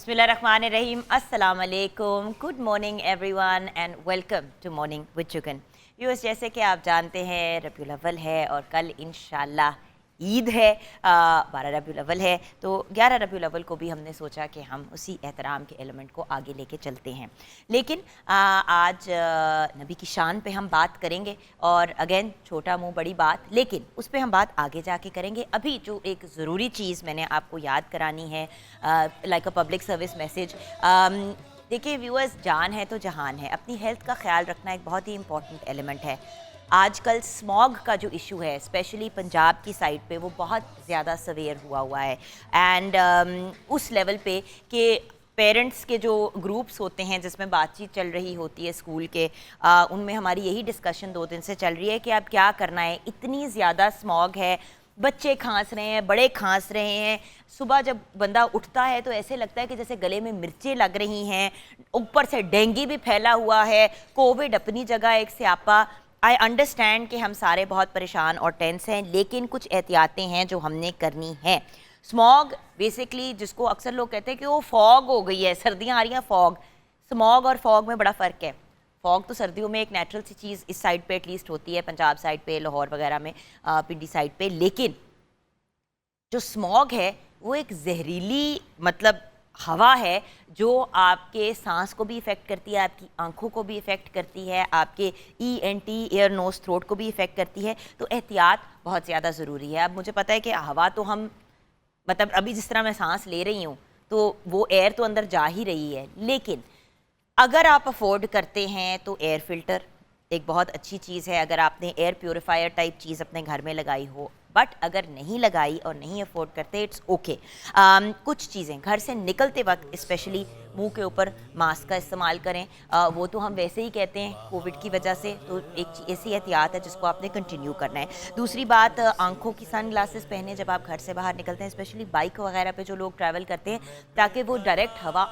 बिस्मिल्लाहिर्रहमानिर्रहीम, अस्सलाम वालेकुम, good morning everyone and welcome to morning with Jugan. Viewers, जैसे कि आप जानते हैं रबीउल अव्वल है और कल इंशाल्लाह ईद है। 12 रबीउल अव्वल है, तो 11 रबीउल अव्वल को भी हमने सोचा कि हम उसी एहतराम के एलिमेंट को आगे लेके चलते हैं। लेकिन आज नबी की शान पे हम बात करेंगे और अगेन छोटा मुंह बड़ी बात, लेकिन उस पर हम बात आगे जाके करेंगे। अभी जो एक ज़रूरी चीज़ मैंने आपको याद करानी है, like a public service message. देखिए व्यूअर्स, जान है तो जहान है, अपनी हेल्थ का ख्याल रखना एक बहुत ही इंपॉर्टेंट एलिमेंट है। आजकल स्मॉग का जो इशू है, स्पेशली पंजाब की साइड पे, वो बहुत ज़्यादा सवेयर हुआ है एंड उस लेवल पे कि पेरेंट्स के जो ग्रुप्स होते हैं जिसमें बातचीत चल रही होती है स्कूल के, उनमें हमारी यही डिस्कशन 2 दिन से चल रही है कि अब क्या करना है। इतनी ज़्यादा स्मॉग है, बच्चे खांस रहे हैं, बड़े खांस रहे हैं। सुबह जब बंदा उठता है तो ऐसे लगता है कि जैसे गले में मिर्चें लग रही हैं, ऊपर से डेंगू भी फैला हुआ है, कोविड अपनी जगह एक स्यापा। आई अंडरस्टैंड कि हम सारे बहुत परेशान और टेंस हैं, लेकिन कुछ एहतियातें हैं जो हमने करनी है। स्मॉग बेसिकली, जिसको अक्सर लोग कहते हैं कि वो फॉग हो गई है, सर्दियाँ आ रही हैं, फॉग। स्मॉग और फॉग में बड़ा फ़र्क है। फॉग तो सर्दियों में एक नेचुरल सी चीज़ इस साइड पे एटलीस्ट होती है, पंजाब साइड पे, लाहौर वगैरह में, पिंडी साइड पे। लेकिन जो स्मॉग है वो एक जहरीली मतलब हवा है जो आपके सांस को भी इफ़ेक्ट करती है, आपकी आंखों को भी इफ़ेक्ट करती है, आपके ENT एयर नोज थ्रोट को भी इफ़ेक्ट करती है। तो एहतियात बहुत ज़्यादा ज़रूरी है। अब मुझे पता है कि हवा तो हम मतलब अभी जिस तरह मैं सांस ले रही हूँ तो वो एयर तो अंदर जा ही रही है, लेकिन अगर आप अफोर्ड करते हैं तो एयर फिल्टर एक बहुत अच्छी चीज़ है। अगर आपने एयर प्योरीफायर टाइप चीज़ अपने घर में लगाई हो, बट अगर नहीं लगाई और नहीं अफोर्ड करते, इट्स ओके। कुछ चीज़ें घर से निकलते वक्त स्पेशली मुंह के ऊपर मास्क का इस्तेमाल करें। वो तो हम वैसे ही कहते हैं कोविड की वजह से, तो एक ऐसी एहतियात है जिसको आपने कंटिन्यू करना है। दूसरी बात, आंखों की सन ग्लासेस पहने जब आप घर से बाहर निकलते हैं, स्पेशली बाइक वगैरह पे जो लोग ट्रैवल करते हैं, ताकि वो डायरेक्ट हवा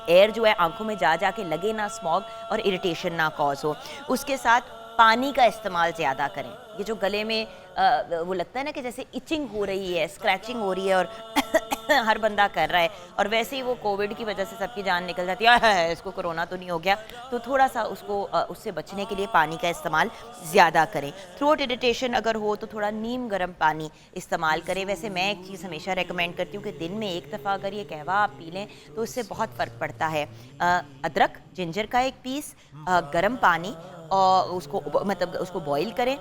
एयर जो है आंखों में जा के लगे ना, स्मॉग और इरिटेशन ना कॉज हो। उसके साथ पानी का इस्तेमाल ज़्यादा करें। ये जो गले में वो लगता है ना कि जैसे इचिंग हो रही है, स्क्रैचिंग हो रही है, और हर बंदा कर रहा है, और वैसे ही वो कोविड की वजह से सबकी जान निकल जाती है, इसको कोरोना तो नहीं हो गया, तो थोड़ा सा उसको उससे बचने के लिए पानी का इस्तेमाल ज़्यादा करें। थ्रोट इरिटेशन अगर हो तो थोड़ा नीम गर्म पानी इस्तेमाल करें। वैसे मैं एक चीज़ हमेशा रेकमेंड करती हूँ कि दिन में एक दफ़ा अगर ये कहवा आप पी लें तो इससे बहुत फ़र्क पड़ता है। अदरक, जिंजर का एक पीस, गर्म पानी, और उसको मतलब उसको बॉईल करें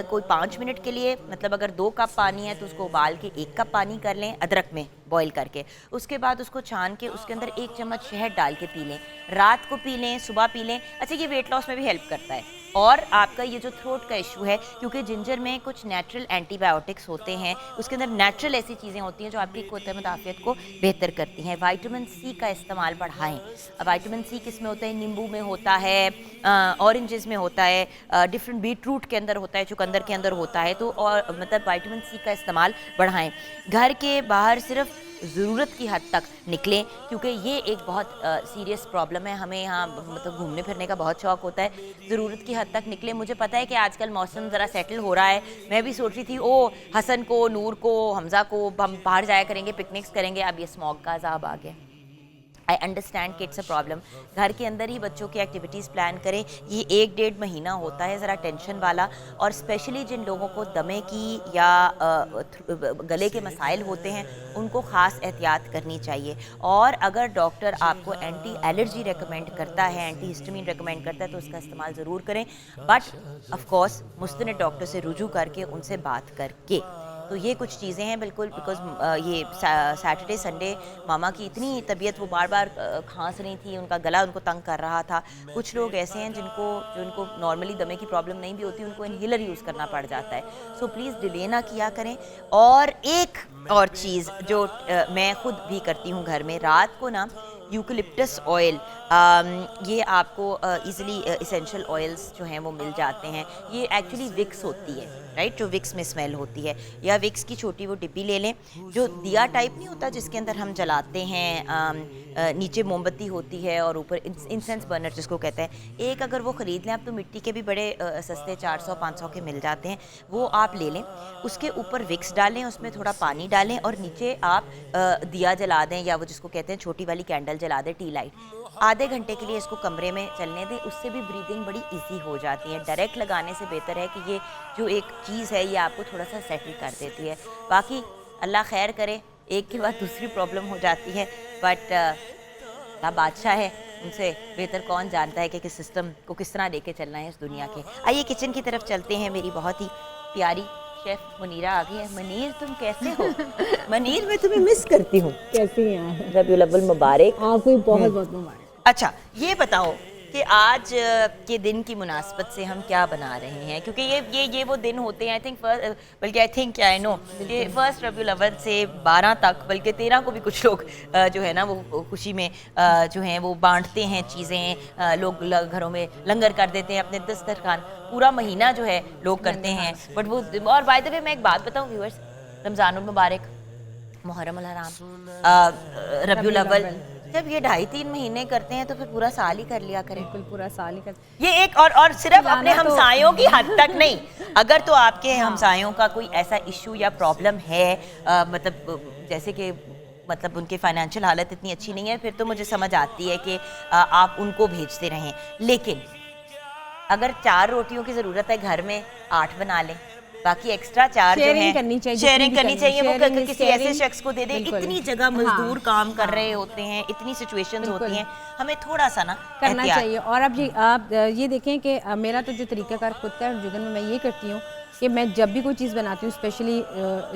कोई 5 मिनट के लिए। मतलब अगर 2 कप पानी है तो उसको उबाल के 1 कप पानी कर लें अदरक में बॉईल करके। उसके बाद उसको छान के उसके अंदर 1 चम्मच शहद डाल के पी लें। रात को पी लें, सुबह पी लें। अच्छा, ये वेट लॉस में भी हेल्प करता है। और आपका ये जो थ्रोट का इशू है, क्योंकि जिंजर में कुछ नेचुरल एंटीबायोटिक्स होते हैं, उसके अंदर नेचुरल ऐसी चीज़ें होती हैं जो आपकी क़ुव्वत मुदाफ़ियत को बेहतर करती हैं। विटामिन सी का इस्तेमाल बढ़ाएं। विटामिन सी किस में होता है? नींबू में होता है, ऑरेंजेस में होता है, डिफरेंट बीट रूट के अंदर होता है, चुकंदर के अंदर होता है। तो और मतलब विटामिन सी का इस्तेमाल बढ़ाएं। घर के बाहर सिर्फ ज़रूरत की हद तक निकलें, क्योंकि ये एक बहुत सीरियस प्रॉब्लम है। हमें यहाँ मतलब घूमने फिरने का बहुत शौक़ होता है, ज़रूरत की हद तक निकलें। मुझे पता है कि आजकल मौसम ज़रा सेटल हो रहा है। मैं भी सोच रही थी हसन को, नूर को, हमज़ा को हम बाहर जाया करेंगे, पिकनिक्स करेंगे। अब ये स्मॉग का अज़ाब आ गया। आई अंडरस्टैंड कि इट्स अ प्रॉब्लम। घर के अंदर ही बच्चों की एक्टिविटीज़ प्लान करें। ये 1-1.5 महीना होता है ज़रा टेंशन वाला, और स्पेशली जिन लोगों को दमे की या गले के मसाइल होते हैं, उनको ख़ास एहतियात करनी चाहिए। और अगर डॉक्टर आपको एंटी एलर्जी रेकमेंड करता है, एंटी हिस्टामिन रेकमेंड करता है, तो उसका इस्तेमाल ज़रूर करें, बट ऑफ कोर्स मुस्तनिद डॉक्टर से रुजू करके, उनसे बात करके। तो ये कुछ चीज़ें हैं बिल्कुल, बिकॉज़ ये सैटरडे संडे मामा की इतनी तबीयत, वो बार बार खांस रही थी, उनका गला उनको तंग कर रहा था। कुछ लोग ऐसे हैं जिनको नॉर्मली दमे की प्रॉब्लम नहीं भी होती, उनको इनहेलर यूज़ करना पड़ जाता है। सो प्लीज़ डिले ना किया करें। और एक और चीज़ जो मैं खुद भी करती हूँ घर में, रात को ना यूकलिप्टस ऑयल, ये आपको इजीली इसेंशियल ऑयल्स जो हैं वो मिल जाते हैं। ये एक्चुअली विक्स होती है, राइट, जो विक्स में स्मेल होती है, या विक्स की छोटी वो डिब्बी ले लें, जो दिया टाइप नहीं होता जिसके अंदर हम जलाते हैं, नीचे मोमबत्ती होती है और ऊपर इंसेंस बर्नर जिसको कहते हैं। एक अगर वो ख़रीद लें आप तो मिट्टी के भी बड़े सस्ते 400-500 के मिल जाते हैं, वो आप ले लें। उसके ऊपर विक्स डालें, उसमें थोड़ा पानी डालें और नीचे आप दिया जला दें, या वो जिसको कहते हैं छोटी वाली कैंडल जला दें, टी लाइट। आधे घंटे के लिए इसको कमरे में चलने दें, उससे भी ब्रीदिंग बड़ी इजी हो जाती है। डायरेक्ट लगाने से बेहतर है कि ये जो एक चीज़ है ये आपको थोड़ा सा सेटल कर देती है। बाकी अल्लाह खैर करे, एक के बाद दूसरी प्रॉब्लम हो जाती है, बट अल्लाह बादशाह है, उनसे बेहतर कौन जानता है कि किस सिस्टम को किस तरह लेके चलना है इस दुनिया के। आइए किचन की तरफ चलते हैं। मेरी बहुत ही प्यारी शेफ मुनीरा आ गई है। मनीर तुम कैसे हो? मनीर मैं तुम्हें मिस करती हूँ। कैसी हैं? रबीउल अव्वल मुबारक। आपको बहुत बहुत मुबारक। अच्छा ये बताओ कि आज के दिन की मुनासबत से हम क्या बना रहे हैं, क्योंकि ये वो दिन होते हैं, आई थिंक बल्कि आई थिंक आई नो कि 1 रबीउल अव्वल से 12 तक, बल्कि 13 को भी कुछ लोग जो है ना वो खुशी में जो हैं वो बांटते हैं चीज़ें, लोग घरों में लंगर कर देते हैं, अपने दस्तरखान पूरा महीना जो है लोग करते हैं। बट वो, और बाय द वे मैं एक बात बताऊँ व्यूअर्स, रमज़ानुल मुबारक, मुहर्रम अल हराम, रबीउल अव्वल, जब ये 2.5-3 महीने करते हैं तो फिर पूरा साल ही कर लिया करें। बिल्कुल पूरा साल ही कर। ये एक और सिर्फ अपने हमसायों की हद तक नहीं, अगर तो आपके हमसायों का कोई ऐसा इशू या प्रॉब्लम है, मतलब जैसे कि मतलब उनकी फाइनेंशियल हालत इतनी अच्छी नहीं है, फिर तो मुझे समझ आती है कि आप उनको भेजते रहें। लेकिन अगर 4 रोटियों की ज़रूरत है घर में, 8 बना लें, बाकी एक्स्ट्रा 4 जो है शेयरिंग करनी चाहिए, वो किसी ऐसे शख्स को दे दे। इतनी जगह मजदूर काम कर रहे होते हैं, इतनी सिचुएशंस होती हैं, हमें थोड़ा सा ना करना चाहिए। और अब आप ये देखें कि मेरा तो जो तरीकाकार खुद का है जुगन में, मैं ये करती हूँ कि मैं जब भी कोई चीज़ बनाती हूँ, स्पेशली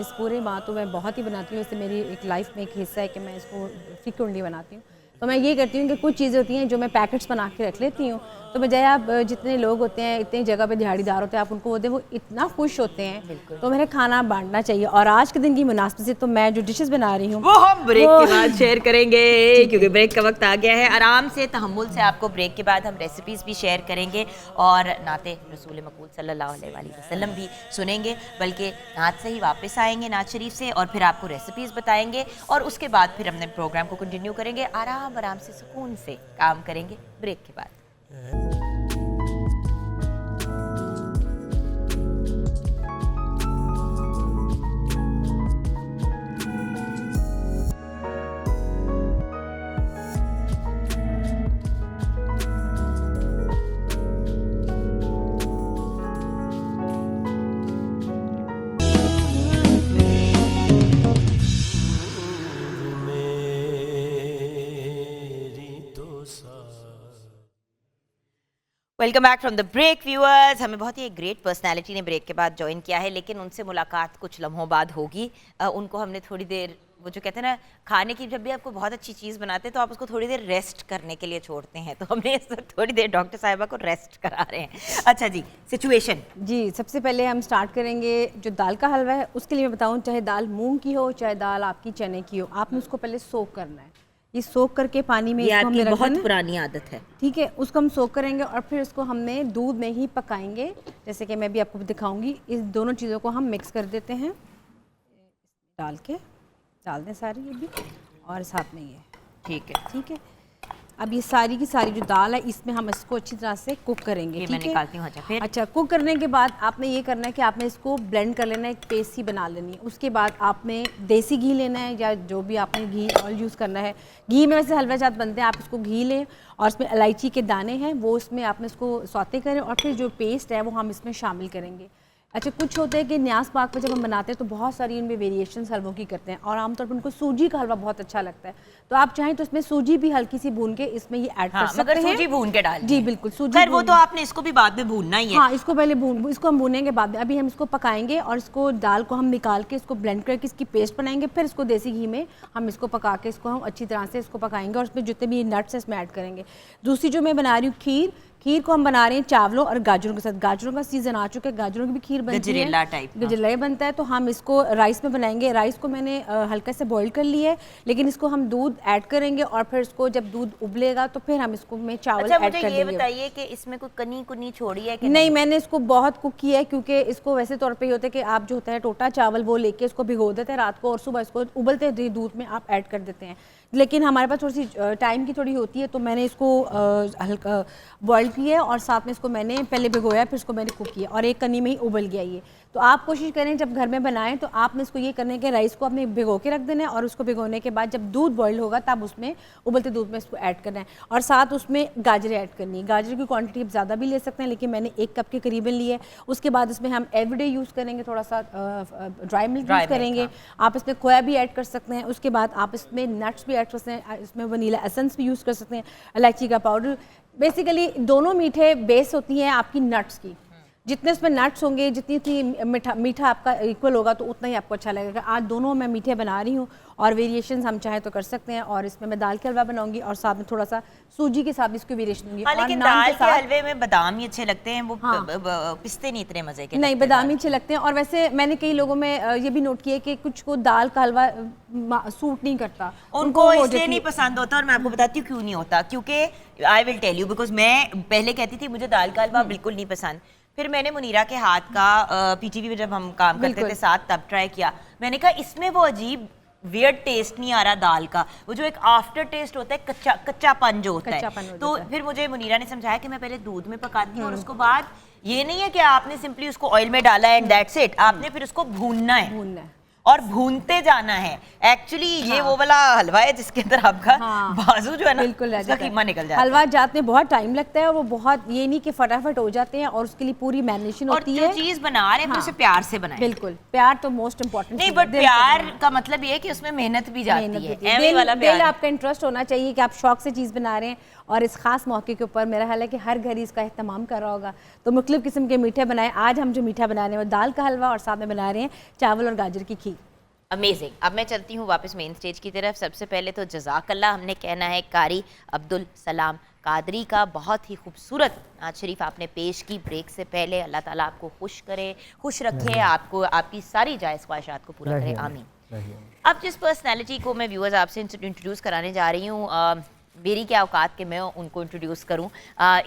इस पूरे माह तो मैं बहुत ही बनाती हूँ, इससे मेरी एक लाइफ में एक हिस्सा है कि मैं इसको फ्रीक्वेंटली बनाती हूँ। तो मैं ये करती हूँ कि कुछ चीज़ें होती हैं जो मैं पैकेट्स बना के रख लेती हूँ, तो बजाय आप जितने लोग होते हैं, इतनी जगह पे दिहाड़ीदार होते हैं, आप उनको होते हैं, वो इतना खुश होते हैं, तो मेरे खाना बांटना चाहिए। और आज के दिन की मुनासिबत से तो मैं जो डिशेस बना रही हूँ वो हम ब्रेक के बाद शेयर करेंगे, क्योंकि ब्रेक का वक्त आ गया है। आराम से तहम्मुल से आपको ब्रेक के बाद हम रेसिपीज़ भी शेयर करेंगे और नाते रसूल मकबूल सल्लल्लाहु अलैहि वसल्लम भी सुनेंगे, बल्कि नात से ही वापस आएंगे, नात शरीफ से, और फिर आपको रेसिपीज़ बताएंगे और उसके बाद फिर अपने प्रोग्राम को कंटिन्यू करेंगे। आराम आराम से सुकून से काम करेंगे ब्रेक के बाद। Welcome back from the break viewers. हमें बहुत ही एक ग्रेट पर्सनालिटी ने ब्रेक के बाद ज्वाइन किया है, लेकिन उनसे मुलाकात कुछ लम्हों बाद होगी। उनको हमने थोड़ी देर, वो जो कहते हैं ना खाने की, जब भी आपको बहुत अच्छी चीज़ बनाते हैं तो आप उसको थोड़ी देर रेस्ट करने के लिए छोड़ते हैं, तो हमने इस थोड़ी देर डॉक्टर साहिबा को रेस्ट करा रहे हैं। अच्छा जी, सिचुएशन जी, सबसे पहले हम स्टार्ट करेंगे जो दाल का हलवा है उसके लिए मैं बताऊँ, चाहे दाल मूंग की हो चाहे दाल आपकी चने की हो, आपने उसको पहले सोक करना है। ये सोक करके पानी में, ये आपकी बहुत पुरानी आदत है, ठीक है, उसको हम सोक करेंगे और फिर इसको हमने दूध में ही पकाएंगे, जैसे कि मैं भी आपको दिखाऊंगी। इस दोनों चीज़ों को हम मिक्स कर देते हैं, डाल दें सारी ये भी, और साथ में ये, ठीक है। अब ये सारी की सारी जो दाल है इसमें हम इसको अच्छी तरह से कुक करेंगे, मैं निकालती हूँ। अच्छा, कुक करने के बाद आपने ये करना है कि आपने इसको ब्लेंड कर लेना है, एक पेस्ट सी बना लेनी है। उसके बाद आपने देसी घी लेना है या जो भी आपने घी ऑयल यूज़ करना है। घी में वैसे हलवा जात बनते हैं, आप इसको घी लें और इसमें इलायची के दाने हैं वो इसमें आपने इसको सौते करें और फिर जो पेस्ट है वो हम इसमें शामिल करेंगे। अच्छा, कुछ होते हैं कि न्याज पाक पे जब हम बनाते हैं तो बहुत सारी इनमें वेरिएशंस हलवों की करते हैं और आमतौर पर उनको सूजी का हलवा बहुत अच्छा लगता है, तो आप चाहें तो इसमें सूजी भी हल्की सी भून के इसमें ये ऐड कर सकते हैं। सूजी भून के डाल, जी बिल्कुल, सूजी वो तो आपने इसको भी बाद में भूनना ही है। हाँ, इसको पहले इसको हम भूनेंगे बाद में। अभी हम इसको पकाएंगे और इसको दाल को हम निकाल के इसको ब्लेंड करके इसकी पेस्ट बनाएंगे, फिर इसको देसी घी में हम इसको पका के इसको हम अच्छी तरह से इसको पकाएंगे और उसमें जितने भी नट्स है इसमें ऐड करेंगे। दूसरी जो मैं बना रही हूँ खीर को हम बना रहे हैं चावलों और गाजरों के साथ। गाजरों का सीजन आ चुका है, गाजरों की भी खीर बनती है, गजरेला टाइप, गजरेला बनता है। तो हम इसको राइस में बनाएंगे। राइस को मैंने हल्का से बॉईल कर लिया है, लेकिन इसको हम दूध ऐड करेंगे और फिर इसको जब दूध उबलेगा तो फिर हम इसको में चावल अच्छा, ऐड कर मुझे देंगे। ये बताइए कि इसमें कोई कनी कुनी छोड़ी है कि नहीं, मैंने इसको बहुत कुक किया है, क्योंकि इसको वैसे तौर पे ये होता है कि आप जो होता है टोटा चावल वो लेके इसको भिगो देते हैं रात को और सुबह इसको उबलते दूध में आप ऐड कर देते हैं। लेकिन हमारे पास थोड़ी सी टाइम की थोड़ी होती है, तो मैंने इसको हल्का बॉईल किया और साथ में इसको मैंने पहले भिगोया, फिर इसको मैंने कुक किया और एक कनी में ही उबल गया ये। तो आप कोशिश करें जब घर में बनाएं तो आपने इसको ये करने के राइस को आपने भिगो के रख देना है और उसको भिगोने के बाद जब दूध बॉईल होगा तब उसमें उबलते दूध में इसको ऐड करना है और साथ उसमें गाजरें ऐड करनी है। गाजर की क्वांटिटी आप ज़्यादा भी ले सकते हैं, लेकिन मैंने 1 कप के करीबन ली है। उसके बाद इसमें हम एवरीडे यूज़ करेंगे, थोड़ा सा ड्राई मिल्क यूज़ करेंगे। आप इसमें खोया भी ऐड कर सकते हैं। उसके बाद आप इसमें नट्स भी ऐड कर सकते हैं, इसमें वनीला एसेंस भी यूज़ कर सकते हैं, इलायची का पाउडर। बेसिकली दोनों मीठे बेस होती हैं आपकी नट्स की। जितने उसमें नट्स होंगे, जितनी मीठा आपका इक्वल होगा तो उतना ही आपको अच्छा लगेगा। आज दोनों मैं मीठे बना रही हूँ और वेरिएशंस हम चाहे तो कर सकते हैं। और इसमें मैं दाल के हलवा बनाऊंगी और साथ में थोड़ा सा सूजी के साथ भी इसकी वेरिएशन होंगी। हाँ, लेकिन दाल के हलवे में बादाम ही अच्छे लगते हैं, वो पिस्ते नहीं इतने मजे के नहीं, बादाम ही अच्छे लगते हैं। और वैसे मैंने कई लोगों में ये भी नोट किया कि कुछ को दाल का हलवा सूट नहीं करता, उनको इसलिए नहीं पसंद होता। और मैं आपको बताती हूँ क्यों नहीं होता, क्योंकि I will tell you, because मैं पहले कहती थी मुझे दाल का हलवा बिल्कुल नहीं पसंद। फिर मैंने मुनीरा के हाथ का पीटीवी में जब हम काम करते थे साथ तब ट्राई किया। मैंने कहा इसमें वो अजीब वियर्ड टेस्ट नहीं आ रहा दाल का, वो जो एक आफ्टर टेस्ट होता है कच्चापन जो होता है। तो फिर मुझे मुनीरा ने समझाया कि मैं पहले दूध में पकाती हूँ और उसके बाद ये नहीं है कि आपने सिंपली उसको ऑयल में डाला है एंड दैट्स इट, आपने फिर उसको भूनना है और भूनते जाना है। एक्चुअली ये वो वाला हलवा है जिसके अंदर आपका बाजू जो है ना बिल्कुल उसका कीमा निकल जाता है। हलवा जाते में बहुत टाइम लगता है और वो बहुत ये नहीं कि फटाफट हो जाते हैं और उसके लिए पूरी मैरिनेशन होती है। और जो चीज बना रहे हैं उसे प्यार से बनाएं। बिल्कुल, प्यार तो मोस्ट इम्पोर्टेंट नहीं, बट प्यार का मतलब ये है कि उसमें मेहनत भी जाती है। दिल आपका इंटरेस्ट होना चाहिए कि आप शौक से चीज़ बना रहे हैं। और इस खास मौके के ऊपर मेरा ख्याल है कि हर घर इसका एहतमाम कर रहा होगा, तो मुख्तलिफ किस्म के मीठे बनाए। आज हम जो मीठा बना रहे हैं वो दाल का हलवा और साथ में बना रहे हैं चावल और गाजर की खीर। अमेजिंग। अब मैं चलती हूँ वापस मेन स्टेज की तरफ। सबसे पहले तो जज़ाकल्लाह हमने कहना है कारी अब्दुल सलाम कादरी का। बहुत ही खूबसूरत नात शरीफ आपने पेश की ब्रेक से पहले। अल्लाह ताला आपको खुश करे, खुश रखे, आपको आपकी सारी जायज़ ख्वाहिशात को पूरा करे, आमीन। अब जिस पर्सनैलिटी को मैं व्यूअर्स आपसे इंट्रोड्यूस कराने जा रही हूँ, मेरी क्या औकात के मैं उनको इंट्रोड्यूस करूँ।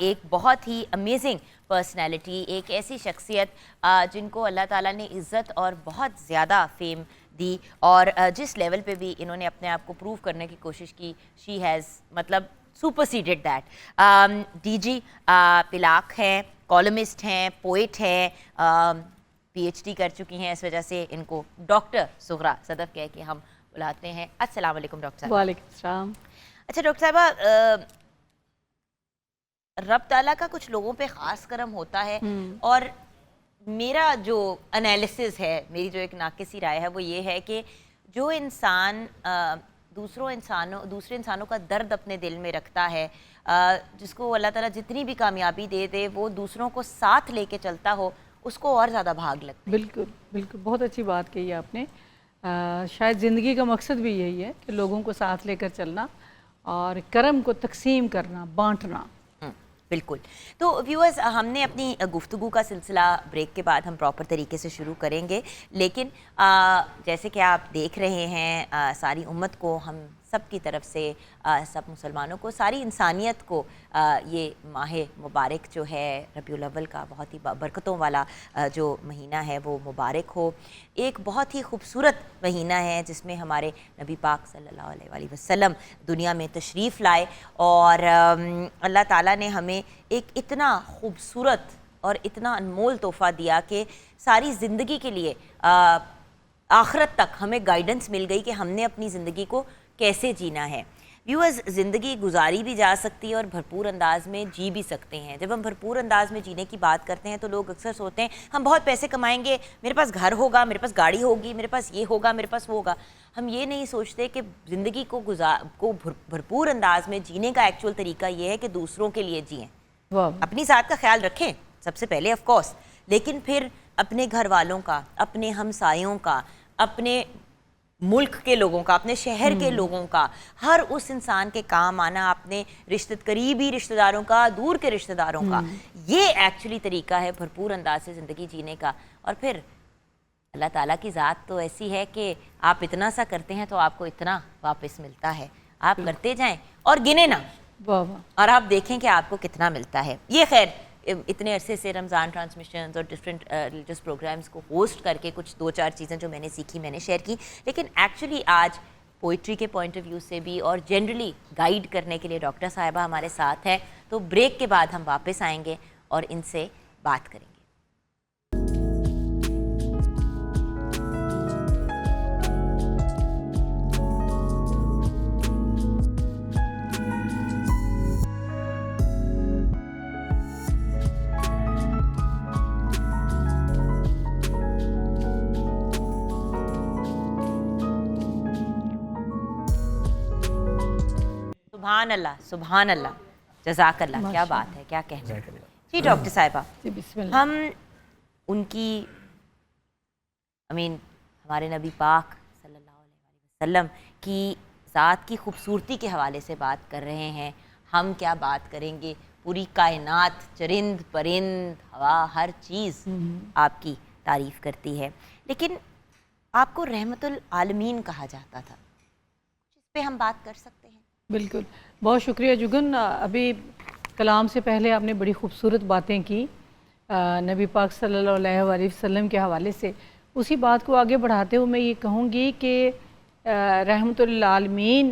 एक बहुत ही अमेजिंग पर्सनैलिटी, एक ऐसी शख्सियत जिनको अल्लाह ताला ने इज़्ज़त और बहुत ज़्यादा फेम दी और जिस लेवल पे भी इन्होंने अपने आप को प्रूव करने की कोशिश की, शी हैज़ मतलब सुपरसीडेड दैट। डीजी पिलाक हैं, कॉलमिस्ट हैं, पोइट हैं, पीएचडी कर चुकी हैं। इस वजह से इनको डॉक्टर सुगरा सदफ कह के हम बुलाते हैं। अस्सलाम वालेकुम डॉक्टर साहब। वालेकुम सलाम। अच्छा डॉक्टर साहबा, रब ताला का कुछ लोगों पे ख़ास करम होता है और मेरा जो एनालिसिस है, मेरी जो एक नाकिसी राय है वो ये है कि जो इंसान दूसरे इंसानों का दर्द अपने दिल में रखता है, जिसको अल्लाह ताला जितनी भी कामयाबी दे दे वो दूसरों को साथ लेके चलता हो, उसको और ज़्यादा भाग लगता है। बिल्कुल बिल्कुल, बहुत अच्छी बात कही आपने। शायद ज़िंदगी का मकसद भी यही है कि लोगों को साथ लेकर चलना और करम को तकसीम करना, बांटना। बिल्कुल। तो व्यूअर्स, हमने अपनी गुफ्तगू का सिलसिला ब्रेक के बाद हम प्रॉपर तरीके से शुरू करेंगे, लेकिन जैसे कि आप देख रहे हैं सारी उम्मत को, हम सब की तरफ से, सब मुसलमानों को, सारी इंसानियत को ये माह मुबारक जो है रबीउल अव्वल का बहुत ही बरकतों वाला जो महीना है वो मुबारक हो। एक बहुत ही खूबसूरत महीना है जिसमें हमारे नबी पाक सल्लल्लाहु अलैहि वसल्लम दुनिया में तशरीफ़ लाए और अल्लाह ताला ने हमें एक इतना खूबसूरत और इतना अनमोल तोहफ़ा दिया कि सारी ज़िंदगी के लिए आखिरत तक हमें गाइडेंस मिल गई कि हमने अपनी ज़िंदगी को कैसे जीना है। व्यूअर्स, ज़िंदगी गुजारी भी जा सकती है और भरपूर अंदाज में जी भी सकते हैं। जब हम भरपूर अंदाज में जीने की बात करते हैं तो लोग अक्सर सोचते हैं हम बहुत पैसे कमाएंगे, मेरे पास घर होगा, मेरे पास गाड़ी होगी, मेरे पास ये होगा, मेरे पास वो होगा। हम ये नहीं सोचते कि ज़िंदगी को भरपूर अंदाज में जीने का एक्चुअल तरीका ये है कि दूसरों के लिए जिएँ, अपनी साथ का ख्याल रखें सबसे पहले ऑफ कोर्स, लेकिन फिर अपने घर वालों का, अपने हमसायों का, अपने मुल्क के लोगों का, अपने शहर के लोगों का, हर उस इंसान के काम आना, अपने करीबी रिश्तेदारों का, दूर के रिश्तेदारों का, ये एक्चुअली तरीका है भरपूर अंदाज से ज़िंदगी जीने का। और फिर अल्लाह ताला की ज़ात तो ऐसी है कि आप इतना सा करते हैं तो आपको इतना वापस मिलता है। आप करते जाएं और गिने ना, वाह वाह। और आप देखें कि आपको कितना मिलता है। ये खैर इतने अरसे से रमज़ान ट्रांसमिशंस और डिफरेंट रिलीजियस प्रोग्राम्स को होस्ट करके कुछ 2-4 चीज़ें जो मैंने सीखी मैंने शेयर की, लेकिन एक्चुअली आज पोइट्री के पॉइंट ऑफ व्यू से भी और जनरली गाइड करने के लिए डॉक्टर साहिबा हमारे साथ है। तो ब्रेक के बाद हम वापस आएंगे और इनसे बात करेंगे। सुभान अल्लाह, सुभान अल्लाह, जज़ाक अल्लाह। क्या बात है, क्या कहना है जी डॉक्टर साहिबा। जी बिस्मिल्लाह। हम उनकी हमारे नबी पाक सल्लल्लाहु अलैहि वसल्लम की ज़ात की खूबसूरती के हवाले से बात कर रहे हैं। हम क्या बात करेंगे, पूरी कायनात, चरिंद परिंद, हवा, हर चीज़ आपकी तारीफ़ करती है। लेकिन आपको रहमतुल आलमीन कहा जाता था, इस पे हम बात कर सकते हैं? बिल्कुल, बहुत शुक्रिया जुगन। अभी कलाम से पहले आपने बड़ी खूबसूरत बातें की नबी पाक सल्लल्लाहु अलैहि वसल्लम के हवाले से। उसी बात को आगे बढ़ाते हुए मैं ये कहूँगी कि रहमतुल आलमीन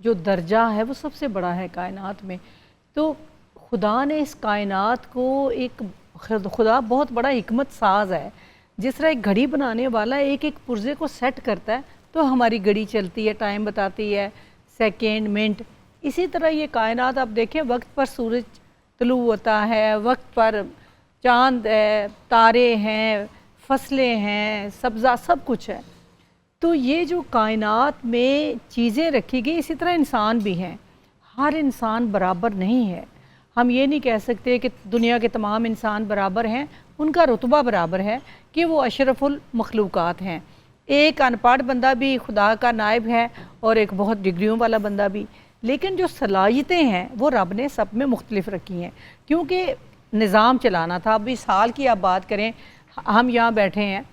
जो दर्जा है, वो सबसे बड़ा है कायनात में। तो खुदा ने इस कायनात को खुदा बहुत बड़ा हिकमत साज है। जिस तरह एक घड़ी बनाने वाला एक एक पुर्जे को सेट करता है तो हमारी घड़ी चलती है, टाइम बताती है, सेकेंड, मिनट। इसी तरह ये कायनात आप देखें, वक्त पर सूरज तुलू होता है, वक्त पर चांद है, तारे हैं, फसलें हैं, सब्ज़ा, सब कुछ है। तो ये जो कायनात में चीज़ें रखी गई, इसी तरह इंसान भी हैं। हर इंसान बराबर नहीं है। हम ये नहीं कह सकते कि दुनिया के तमाम इंसान बराबर हैं, उनका रुतबा बराबर है कि वो अशरफुल मखलूक़ात हैं। एक अनपढ़ बंदा भी खुदा का नायब है और एक बहुत डिग्रियों वाला बंदा भी, लेकिन जो सलाहियतें हैं वो रब ने सब में मुख्तलिफ रखी हैं। क्योंकि निज़ाम चलाना था। अभी साल की आप बात करें, हम यहाँ बैठे हैं,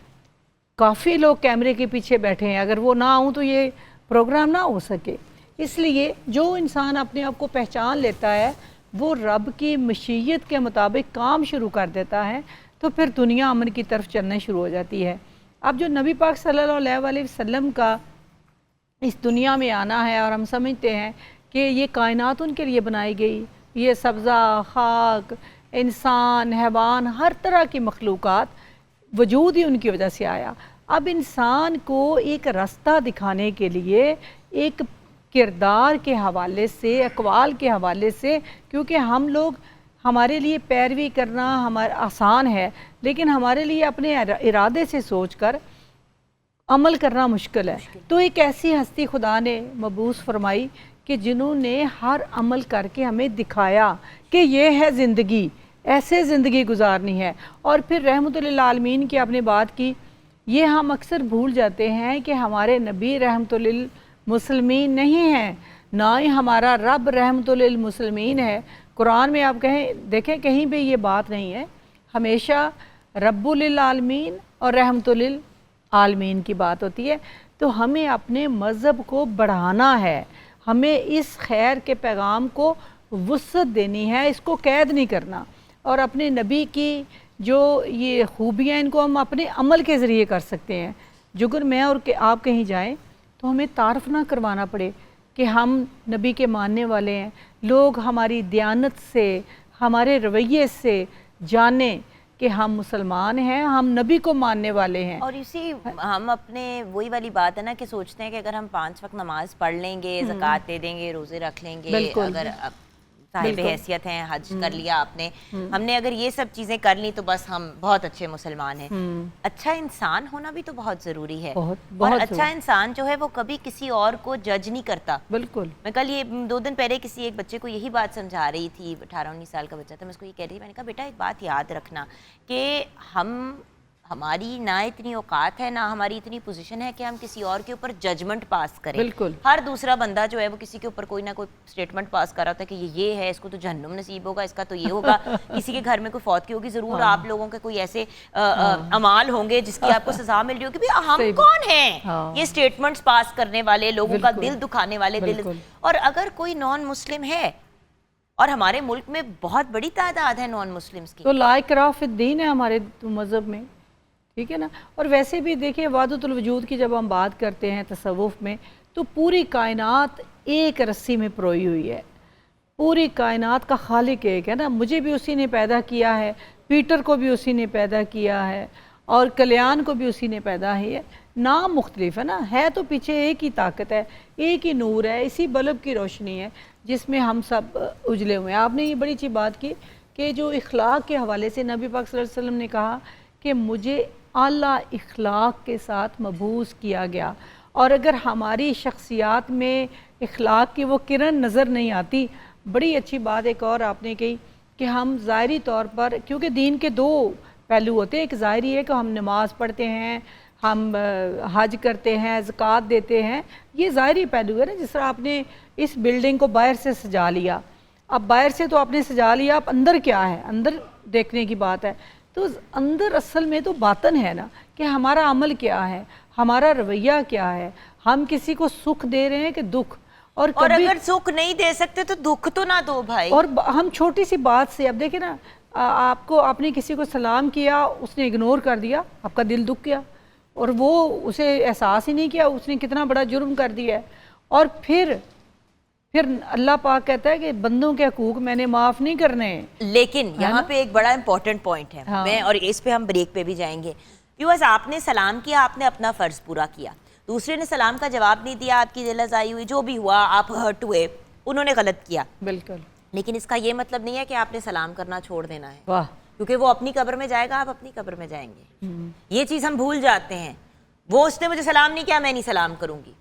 काफ़ी लोग कैमरे के पीछे बैठे हैं, अगर वो ना आऊँ तो ये प्रोग्राम ना हो सके। इसलिए जो इंसान अपने आप को पहचान लेता है वो रब की मशीयत के मुताबिक काम शुरू कर देता है, तो फिर दुनिया अमन की तरफ चलना शुरू हो जाती है। अब जो नबी पाक सल्लल्लाहु अलैहि वसल्लम का इस दुनिया में आना है, और हम समझते हैं कि ये कायनात उनके लिए बनाई गई, ये सब्ज़ा, खाक, इंसान, हैवान, हर तरह की मखलूक़ात वजूद ही उनकी वजह से आया। अब इंसान को एक रास्ता दिखाने के लिए, एक किरदार के हवाले से, अक़वाल के हवाले से, क्योंकि हम लोग, हमारे लिए पैरवी करना हमारा आसान है, लेकिन हमारे लिए अपने इरादे से सोचकर अमल करना मुश्किल है। तो एक ऐसी हस्ती खुदा ने मबूस फरमाई कि जिन्होंने हर अमल करके हमें दिखाया कि ये है ज़िंदगी, ऐसे ज़िंदगी गुजारनी है। और फिर रहमतुल आलमीन की आपने बात की, ये हम अक्सर भूल जाते हैं कि हमारे नबी रहमतुल मुस्लिमीन नहीं हैं, ना ही हमारा रब रहमतुल मुस्लिमीन है। कुरान में आप कहें, देखें, कहीं भी ये बात नहीं है, हमेशा रब्बुल आलमीन और रहमतुल आलमीन की बात होती है। तो हमें अपने मज़हब को बढ़ाना है, हमें इस खैर के पैगाम को वुसअत देनी है, इसको कैद नहीं करना। और अपने नबी की जो ये खूबियाँ, इनको हम अपने अमल के ज़रिए कर सकते हैं। जुगर मैं और आप कहीं जाएं तो हमें तारफ़ ना करवाना पड़े कि हम नबी के मानने वाले हैं। लोग हमारी दियानत से, हमारे रवैये से जाने कि हम मुसलमान हैं, हम नबी को मानने वाले हैं। और इसी हम अपने वही वाली बात है ना कि सोचते हैं कि अगर हम 5 वक्त नमाज पढ़ लेंगे, ज़कात दे देंगे, रोज़े रख लेंगे, अगर साहिब हैसियत हैं, हज कर लिया आपने, हमने अगर ये सब चीज़ें कर ली तो बस हम बहुत अच्छे मुसलमान हैं। अच्छा इंसान होना भी तो बहुत ज़रूरी है। और अच्छा इंसान जो है वो कभी किसी और को जज नहीं करता। बिल्कुल। मैं कल ये 2 दिन पहले किसी एक बच्चे को यही बात समझा रही थी, 18-19 साल का बच्चा था। मैं उसको ये कह रही थी, मैंने कहा बेटा एक बात याद रखना कि हम हमारी ना इतनी औकात है, ना हमारी इतनी पोजीशन है कि हम किसी और के ऊपर जजमेंट पास करें। बिल्कुल। हर दूसरा बंदा जो है वो किसी के ऊपर कोई ना कोई स्टेटमेंट पास कर रहा होता है कि ये है, इसको तो जहन्नुम नसीब होगा, इसका तो ये होगा। किसी के घर में कोई फौत की होगी, जरूर आप लोगों के कोई ऐसे अमाल होंगे जिसकी आपको सजा मिल रही होगी। भाई हम कौन हैं ये स्टेटमेंट्स पास करने वाले, लोगों का दिल दुखाने वाले, दिल। और अगर कोई नॉन मुस्लिम है, और हमारे मुल्क में बहुत बड़ी तादाद है नॉन मुस्लिम्स की, तो ला इकराह फिद्दीन है हमारे मज़हब में, ठीक है ना। और वैसे भी देखिए वादतुल वजूद की जब हम बात करते हैं तसव्वुफ में, तो पूरी कायनात एक रस्सी में परोई हुई है। पूरी कायनात का खालिक एक है ना, मुझे भी उसी ने पैदा किया है, पीटर को भी उसी ने पैदा किया है, और कल्याण को भी उसी ने पैदा है। नाम मुख्तलिफ है ना, है तो पीछे एक ही ताकत है, एक ही नूर है, इसी बल्ब की रोशनी है जिसमें हम सब उजले हुए हैं। आपने ये बड़ी अच्छी बात की कि जो इखलाक के हवाले से नबी पाक सल्लल्लाहु अलैहि वसल्लम ने कहा कि मुझे आला इखलाक के साथ मबूस किया गया, और अगर हमारी शख्सियात में इखलाक की वो किरण नज़र नहीं आती। बड़ी अच्छी बात एक और आपने कही कि हम ज़ाहरी तौर पर, क्योंकि दीन के दो पहलू होते हैं, एक ज़ाहरी है कि हम नमाज़ पढ़ते हैं, हम हज करते हैं, ज़कात देते हैं, ये ज़ाहरी पहलू है ना। जिस तरह आपने इस बिल्डिंग को बाहर से सजा लिया, अब बाहर से तो आपने सजा लिया, अब अंदर क्या है, अंदर देखने की बात है। तो अंदर असल में तो बातन है ना, कि हमारा अमल क्या है, हमारा रवैया क्या है, हम किसी को सुख दे रहे हैं कि दुख। और अगर सुख नहीं दे सकते तो दुख तो ना दो भाई। और हम छोटी सी बात से, अब देखिए ना, आपने किसी को सलाम किया, उसने इग्नोर कर दिया, आपका दिल दुख गया, और वो उसे एहसास ही नहीं किया उसने कितना बड़ा जुर्म कर दिया है। और फिर अल्लाह पाक कहता है कि बंदों के हकूक मैंने माफ़ नहीं करने। लेकिन यहाँ पे एक बड़ा इंपॉर्टेंट पॉइंट है, मैं और इस पे हम ब्रेक पे भी जाएंगे। व्यूअर्स, आपने सलाम किया, आपने अपना फ़र्ज़ पूरा किया, दूसरे ने सलाम का जवाब नहीं दिया, आपकी दिल आज़ाई हुई, जो भी हुआ, आप हर्ट हुए, उन्होंने गलत किया, बिल्कुल। लेकिन इसका ये मतलब नहीं है कि आपने सलाम करना छोड़ देना है। वाह। क्योंकि वो अपनी कब्र में जाएगा, आप अपनी कब्र में जाएंगे। ये चीज़ हम भूल जाते हैं। वो उसने मुझे सलाम नहीं किया, मैं नहीं सलाम करूंगी।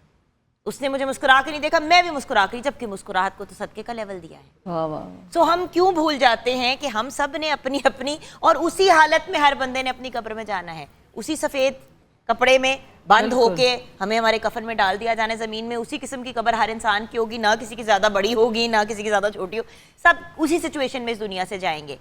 उसने मुझे मुस्कुरा के नहीं देखा, मैं भी मुस्कुरा के, जबकि मुस्कुराहट को तो सदके का लेवल दिया है। वाह वाह। सो हम क्यों भूल जाते हैं कि हम सब ने अपनी अपनी, और उसी हालत में हर बंदे ने अपनी कब्र में जाना है, उसी सफ़ेद कपड़े में बंद होके हमें हमारे कफन में डाल दिया जाना है ज़मीन में। उसी किस्म की कब्र हर इंसान की होगी, ना किसी की ज़्यादा बड़ी होगी, ना किसी की ज़्यादा छोटी हो, सब उसी सिचुएशन में इस दुनिया से जाएंगे।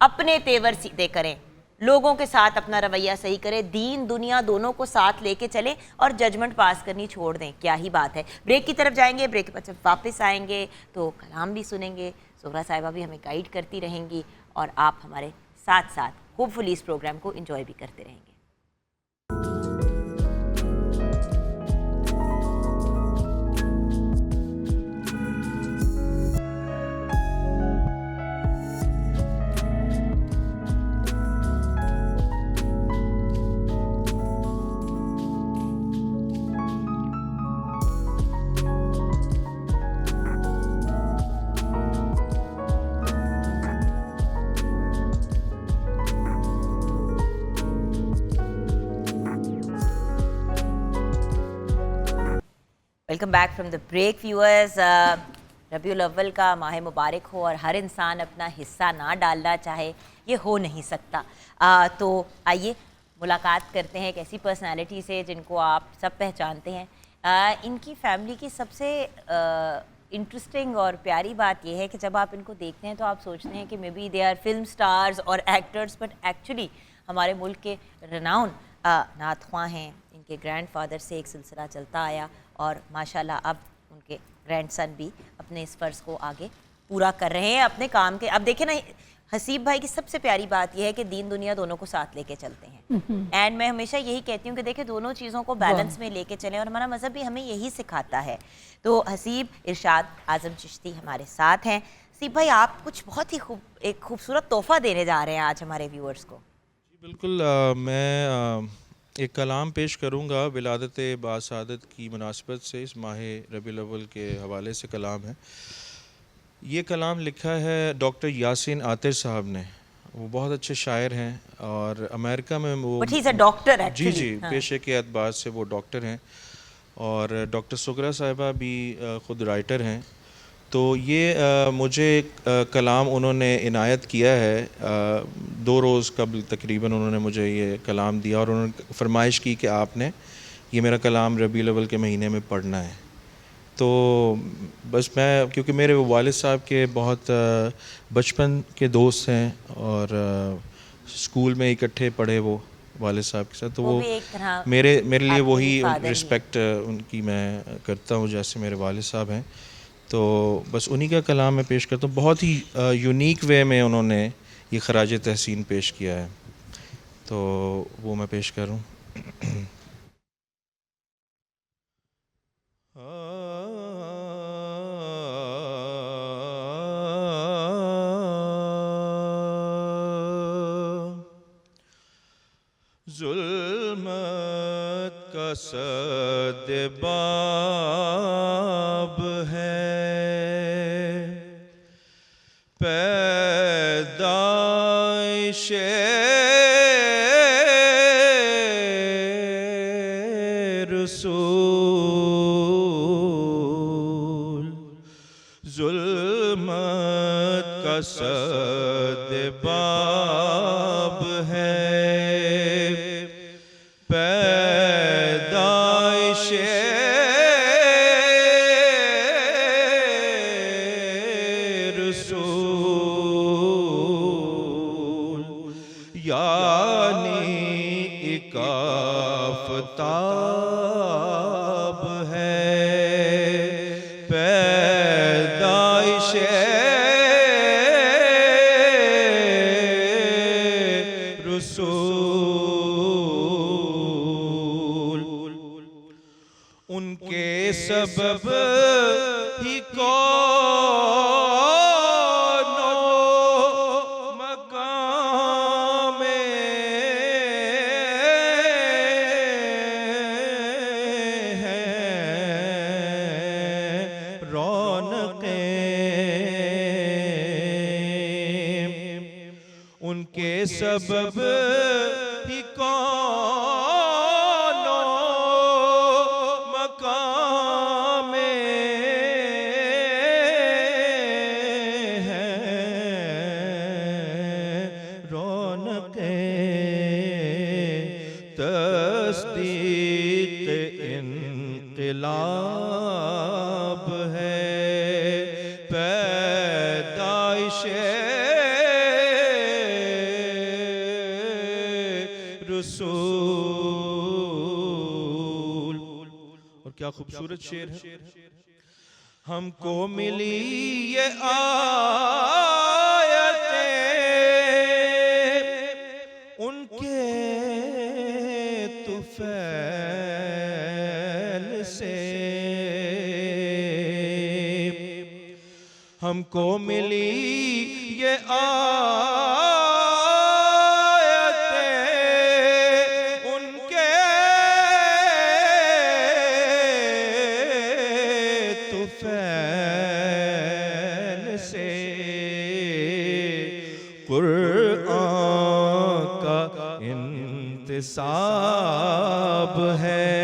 अपने तेवर सीधे करें, लोगों के साथ अपना रवैया सही करें, दीन दुनिया दोनों को साथ लेके चलें, और जजमेंट पास करनी छोड़ दें। क्या ही बात है। ब्रेक की तरफ जाएंगे, ब्रेक के बाद जब वापस आएंगे तो कलाम भी सुनेंगे, ज़ोहरा साहिबा भी हमें गाइड करती रहेंगी, और आप हमारे साथ साथ होपफुली इस प्रोग्राम को एंजॉय भी करते रहेंगे। Welcome back from the break viewers. रबीउल अव्वल का माह मुबारक हो, और हर इंसान अपना हिस्सा ना डालना चाहे ये हो नहीं सकता। तो आइए मुलाकात करते हैं एक ऐसी पर्सनालिटी से जिनको आप सब पहचानते हैं। इनकी फैमिली की सबसे इंटरेस्टिंग और प्यारी बात यह है कि जब आप इनको देखते हैं तो आप सोचते हैं कि maybe they are film stars और एक्टर्स, बट एक्चुअली हमारे मुल्क के रनाउन नातख्वां हैं। इनके ग्रैंडफादर से एक सिलसिला चलता आया, और माशाल्लाह अब उनके ग्रैंडसन भी अपने इस फ़र्ज़ को आगे पूरा कर रहे हैं अपने काम के। अब देखें ना, हसीब भाई की सबसे प्यारी बात यह है कि दीन दुनिया दोनों को साथ लेके चलते हैं। एंड मैं हमेशा यही कहती हूँ कि देखें, दोनों चीज़ों को बैलेंस में लेके चलें, और हमारा मज़हब भी हमें यही सिखाता है। तो हसीब इरशाद आज़म चिश्ती हमारे साथ हैं। हसीब भाई, आप कुछ बहुत ही एक खूबसूरत तोहफ़ा देने जा रहे हैं आज हमारे व्यूअर्स को। बिल्कुल। मैं एक कलाम पेश करूँगा विलादत बासादत की मुनासबत से। इस माह रबीउल अव्वल के हवाले से कलाम है। ये कलाम लिखा है डॉक्टर यासीन आतिर साहब ने। वो बहुत अच्छे शायर हैं, और अमेरिका में वो डॉक्टर जी पेशे के एतबार से वो डॉक्टर हैं, और डॉक्टर सुगरा साहिबा भी ख़ुद राइटर हैं। तो ये मुझे कलाम उन्होंने इनायत किया है 2 रोज़ कबल तकरीबन उन्होंने मुझे ये कलाम दिया और उन्होंने फरमाइश की कि आपने ये मेरा कलाम रबीउल अव्वल के महीने में पढ़ना है। तो बस मैं, क्योंकि मेरे वालिद साहब के बहुत बचपन के दोस्त हैं और स्कूल में इकट्ठे पढ़े वो वालिद साहब के साथ, तो वो भी एक तरह मेरे लिए आपके वही father ही रिस्पेक्ट उनकी मैं करता हूँ जैसे मेरे वालिद साहब हैं। तो बस उन्हीं का कलाम मैं पेश करता हूँ। बहुत ही यूनिक वे में उन्होंने ये खराज तहसीन पेश किया है, तो वो मैं पेश कर रहा हूँ। जुल्मत का सदबाब है, पैदाइशे रसूल, जुल्मत का सदबाब है, पैदाइशे रसूल, यानी एक आफ़ताब है, पैदाइशे रसूल, उनके सबब ही कौनो मकाम है, रौनक़ें उनके सबब ही कौनो मकाम है, रौनक़ें तस्दीक़ इन्क़िलाब है, पैदाइशे रसूल। और क्या खूबसूरत शेर है। हमको मिली ये आयतें उनके तुफैल से, हमको मिली ये आयतें उनके तुफैल से, कुरआन का इंतिसाब है,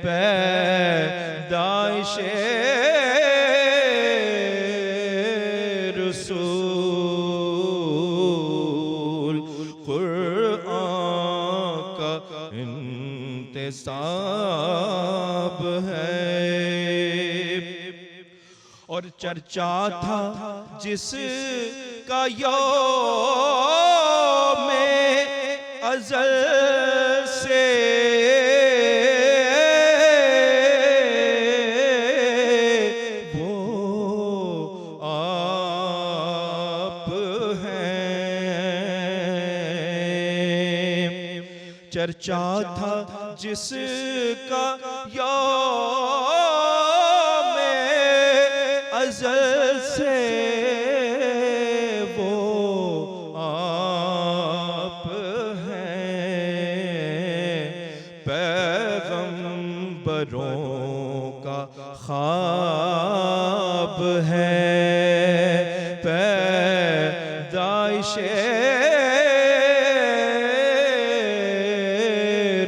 पैदाइशे रसूल, कुरआन का इंतिसाब है। और चर्चा था जिसका यौमे अज़ल से, वो आप हैं। चर्चा था जिसका यौमे अज़ल से, वो आप हैं। पैगंबरों का ख्वाब है, पैदाइशे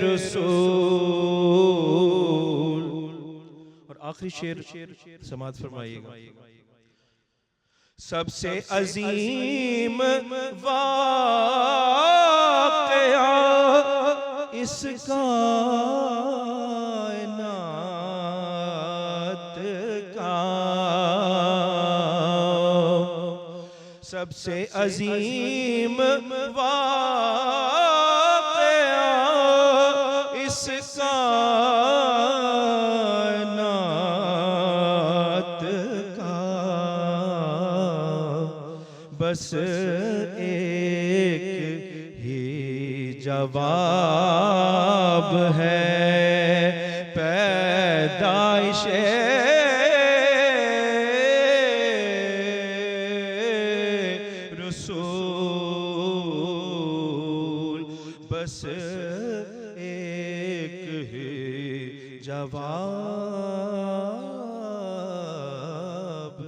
रसूल। और आखिरी शेर समाअत फरमाइएगा। सबसे अजीम वाक़या इस कायनात का, सबसे अजीम वाक़या इस कायनात का, बस एक ही जवाब है, पैदाइशे रसूल, बस एक ही जवाब है।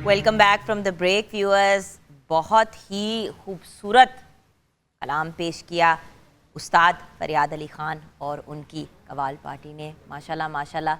Welcome back from the break viewers. बहुत ही खूबसूरत कलाम पेश किया उस्ताद फरियाद अली ख़ान और उनकी कवाल पार्टी ने। माशाल्लाह माशाल्लाह,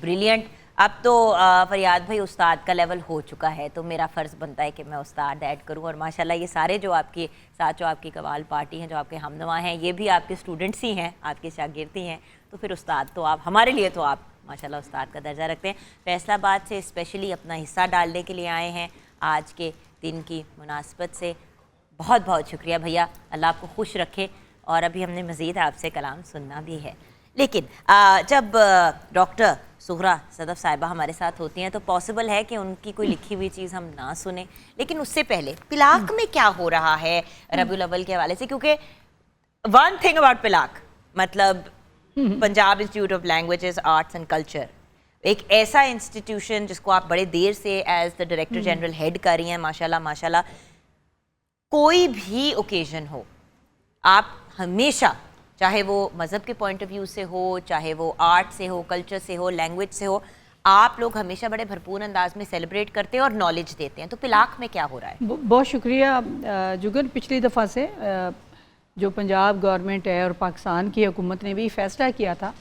ब्रिलियंट। अब तो फरियाद भाई उस्ताद का लेवल हो चुका है, तो मेरा फ़र्ज़ बनता है कि मैं उस्ताद ऐड करूं। और माशाल्लाह ये सारे जो आपके साथ जो आपकी कवाल पार्टी हैं, जो आपके हमनवा हैं, ये भी आपके स्टूडेंट्स ही हैं, आपके शागिर्द ही हैं। तो फिर उस्ताद तो आप हमारे लिए तो आप माशाल्लाह उस्ताद का दर्जा रखते हैं। फैसलाबाद से स्पेशली अपना हिस्सा डालने के लिए आए हैं आज के दिन की मुनासबत से। बहुत बहुत शुक्रिया भैया, अल्लाह आपको खुश रखे। और अभी हमने मज़ीद आपसे कलाम सुनना भी है, लेकिन जब डॉक्टर सुहरा सदफ़ साहिबा हमारे साथ होती हैं तो पॉसिबल है कि उनकी कोई लिखी हुई चीज़ हम ना सुने। लेकिन उससे पहले पिलाक में क्या हो रहा है रबीउल अव्वल के हवाले से, क्योंकि वन थिंग अबाउट पिलाक, मतलब Punjab institute of languages arts and culture, एक ऐसा इंस्टीट्यूशन जिसको आप बड़े देर से as the director general head कर रही हैं। माशाल्लाह माशाल्लाह, कोई भी ओकेजन हो, आप हमेशा, चाहे वो मज़हब के पॉइंट ऑफ व्यू से हो, चाहे वो आर्ट से हो, कल्चर से हो, लैंग्वेज से हो, आप लोग हमेशा बड़े भरपूर अंदाज में सेलिब्रेट करते हैं और नॉलेज देते हैं। तो पिलाक में क्या हो रहा है? बहुत शुक्रिया जुगन। पिछली दफ़ा से जो पंजाब गवर्नमेंट है और पाकिस्तान की हुकूमत ने भी फ़ैसला किया था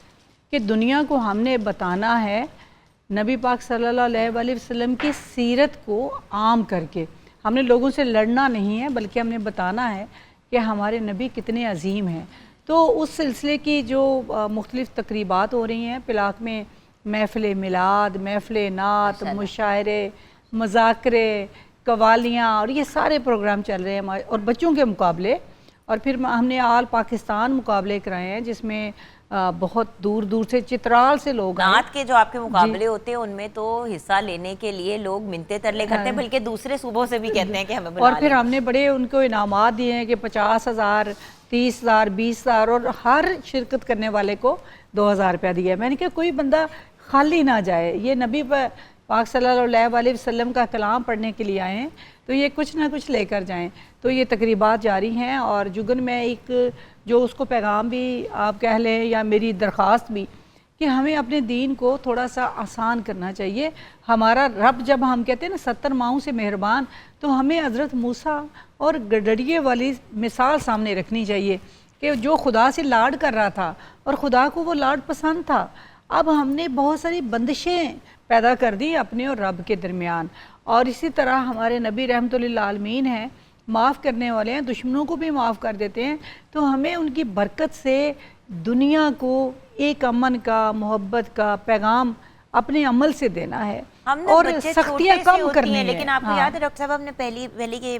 कि दुनिया को हमने बताना है नबी पाक सल्लल्लाहु अलैहि वसल्लम की सीरत को आम करके। हमने लोगों से लड़ना नहीं है, बल्कि हमने बताना है कि हमारे नबी कितने अजीम हैं। तो उस सिलसिले की जो मुख्तलिफ़ तकरीबात हो रही हैं पिलाक में, महफ़िल मिलाद, महफ़िल नात, मुशायरे, मज़ाकरे, कवालियाँ, और ये सारे प्रोग्राम चल रहे हैं। और बच्चों के मुकाबले, और फिर हमने आल पाकिस्तान मुकाबले कराए हैं जिसमें बहुत दूर दूर से, चित्राल से लोग आए। नात के जो आपके मुकाबले होते हैं उनमें तो हिस्सा लेने के लिए लोग मिन्नतें तरले करते हैं, बल्कि दूसरे सूबों से भी कहते हैं कि हमें बुला और फिर हमने बड़े उनको इनामात दिए हैं कि 50,000, 30,000, 20,000 और हर शिरकत करने वाले को 2,000 रुपया दिया है। मैंने कहा कोई बंदा खाली ना जाए, ये नबी पाक सल्लल्लाहु अलैहि वसल्लम का कलाम पढ़ने के लिए आए हैं, तो ये कुछ ना कुछ लेकर जाएं। तो ये तकरीबात जारी हैं। और जुगन में एक जो उसको पैगाम भी आप कह लें, या मेरी दरख्वास्त भी, कि हमें अपने दीन को थोड़ा सा आसान करना चाहिए। हमारा रब, जब हम कहते हैं ना 70 माओं से मेहरबान, तो हमें हज़रत मूसा और गडरिए वाली मिसाल सामने रखनी चाहिए कि जो खुदा से लाड कर रहा था और खुदा को वो लाड पसंद था। अब हमने बहुत सारी बंदिशें पैदा कर दी अपने और रब के दरमियान। और इसी तरह हमारे नबी रहमतुल लिल आलमीन हैं, माफ़ करने वाले हैं, दुश्मनों को भी माफ़ कर देते हैं। तो हमें उनकी बरकत से दुनिया को एक अमन का, मोहब्बत का पैगाम अपने अमल से देना है और सख्तियाँ कम करनी है। लेकिन आपको याद है डॉक्टर साहब, हमने पहली के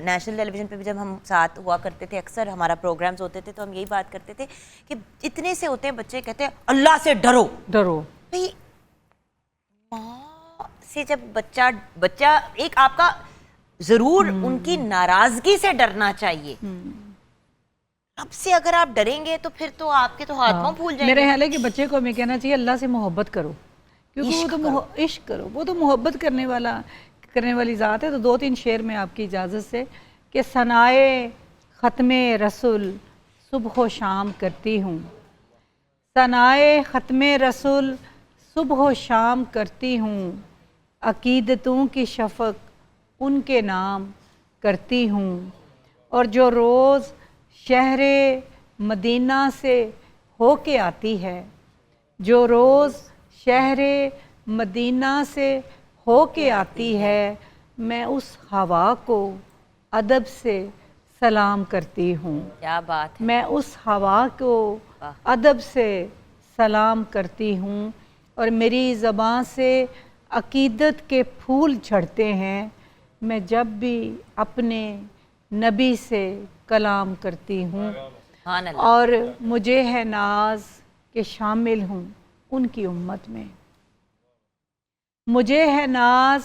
नेशनल टेलीविज़न पे भी जब हम साथ हुआ करते थे, अक्सर हमारा प्रोग्राम्स होते थे, तो हम यही बात करते थे कि इतने से होते हैं बच्चे कहते हैं अल्लाह से डरो डरो। भाई माँ से जब बच्चा एक आपका ज़रूर उनकी नाराज़गी से डरना चाहिए। अब से अगर आप डरेंगे तो फिर तो आपके तो हाथ पांव फूल जाएंगे। मेरे ख्याल है कि बच्चे को हमें कहना चाहिए अल्लाह से मोहब्बत करो, क्योंकि वो तो इश्क करो, वो तो मोहब्बत करने वाली ज़ात है। तो 2-3 शेर में आपकी इजाज़त से कि सनाए ख़त्मे रसूल सुबह शाम करती हूँ, सनाए ख़त्मे रसूल सुबह शाम करती हूँ, अकीदतों की शफ़क़ उनके नाम करती हूँ। और जो रोज़ शहरे मदीना से होके आती है, जो रोज़ शहरे मदीना से होके आती है, मैं उस हवा को अदब से सलाम करती हूँ। क्या बात है। मैं उस हवा को अदब से सलाम करती हूँ और मेरी ज़बान से अकीदत के फूल झड़ते हैं मैं जब भी अपने नबी से कलाम करती हूँ। सुभान अल्लाह। और मुझे है नाज कि शामिल हूँ उनकी उम्मत में। मुझे है नाज